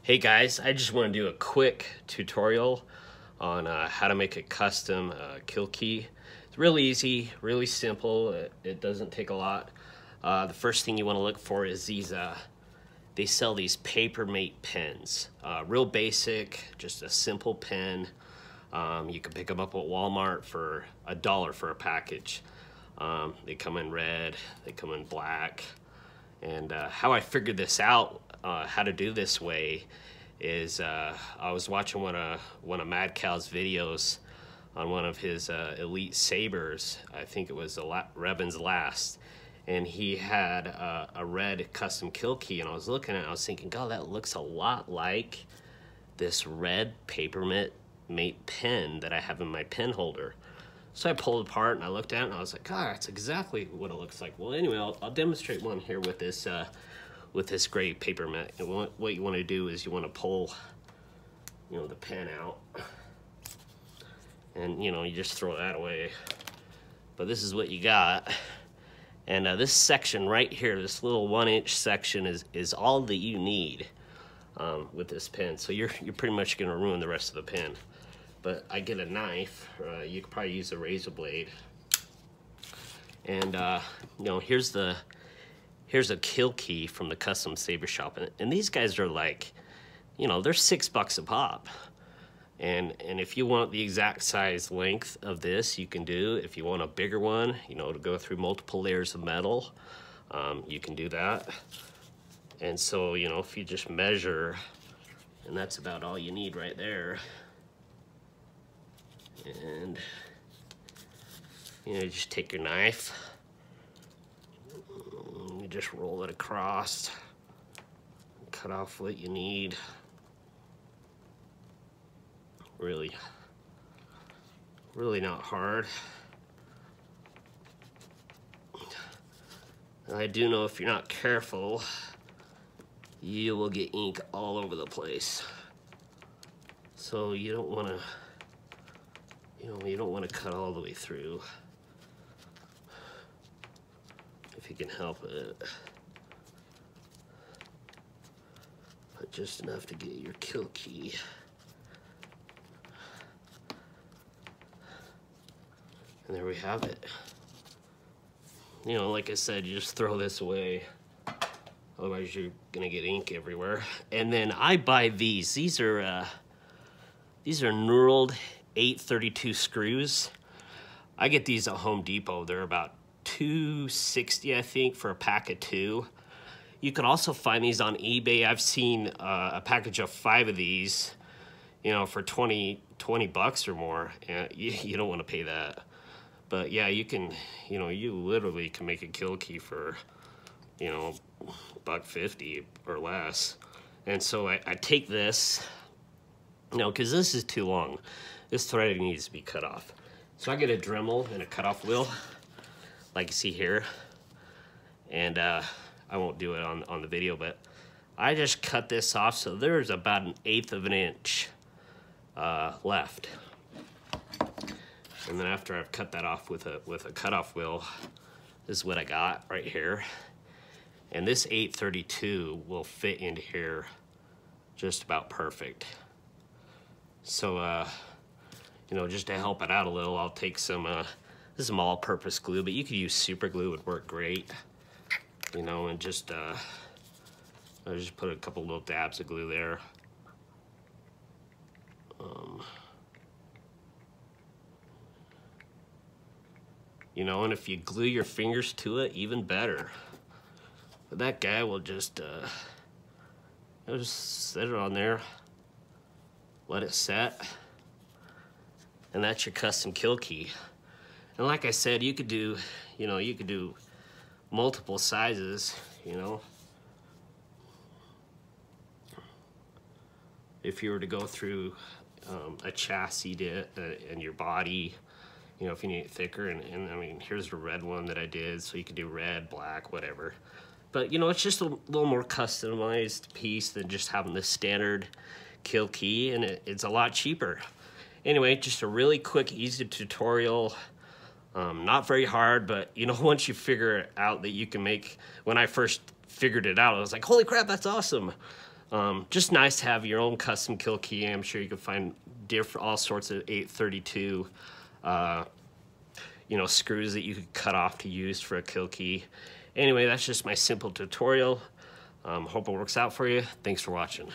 Hey guys, I just want to do a quick tutorial on how to make a custom kill key. It's really easy, really simple. It doesn't take a lot. The first thing you want to look for is these, they sell these Papermate pens. Real basic, just a simple pen. You can pick them up at Walmart for $1 for a package. They come in red, they come in black. And how I figured this out, how to do this way, is I was watching one of Mad Cal's videos on one of his elite sabers. I think it was Revan's Last, and he had a red custom kill key. And I was looking at it, I was thinking, God, that looks a lot like this red Papermate pen that I have in my pen holder. So I pulled it apart and I looked at it and I was like, God, that's exactly what it looks like. Well, anyway, I'll demonstrate one here with this gray Papermate. And what you want to do is you want to pull, the pen out, and you just throw that away. But this is what you got, and this section right here, this little 1-inch section, is all that you need with this pen. So you're pretty much going to ruin the rest of the pen. But I get a knife. You could probably use a razor blade. And here's a kill key from the custom saber shop, and these guys are like, they're $6 a pop. And if you want the exact size length of this, you can do. If you want a bigger one, to go through multiple layers of metal, you can do that. And so, if you just measure, and that's about all you need right there. And you just take your knife, you just roll it across, cut off what you need. Really not hard. I do know if you're not careful, you will get ink all over the place. So you don't want to you don't want to cut all the way through, if you can help it. But just enough to get your kill key. And there we have it. Like I said, you just throw this away. Otherwise you're gonna get ink everywhere. And then I buy these. These are knurled 832 screws. I get these at Home Depot. They're about $2.60, I think, for a pack of 2. You can also find these on eBay. I've seen a package of 5 of these, for 20 bucks or more. And you don't want to pay that. But yeah, you can, you literally can make a kill key for, $1.50 or less. And so I take this, because this is too long. This thread needs to be cut off. So I get a Dremel and a cutoff wheel, like you see here. And I won't do it on the video, but I just cut this off, so there's about 1/8 of an inch left. And then after I've cut that off with a cutoff wheel, this is what I got right here. And this 832 will fit into here just about perfect. So just to help it out a little, I'll take some, this is all-purpose glue, but you could use super glue, would work great. And just, I'll just put a couple little dabs of glue there. And if you glue your fingers to it, even better. But that guy will just set it on there, let it set. And that's your custom kill key. And like I said, you could do, you could do multiple sizes, If you were to go through a chassis and your body, if you need it thicker, and I mean, here's the red one that I did, so you could do red, black, whatever. But it's just a little more customized piece than just having the standard kill key, and it's a lot cheaper. Anyway, just a really quick, easy tutorial. Not very hard, but once you figure out that you can make, when I first figured it out, I was like, holy crap, that's awesome. Just nice to have your own custom kill key. I'm sure you can find all sorts of 832 you know, screws that you could cut off to use for a kill key. Anyway, that's just my simple tutorial. Hope it works out for you. Thanks for watching.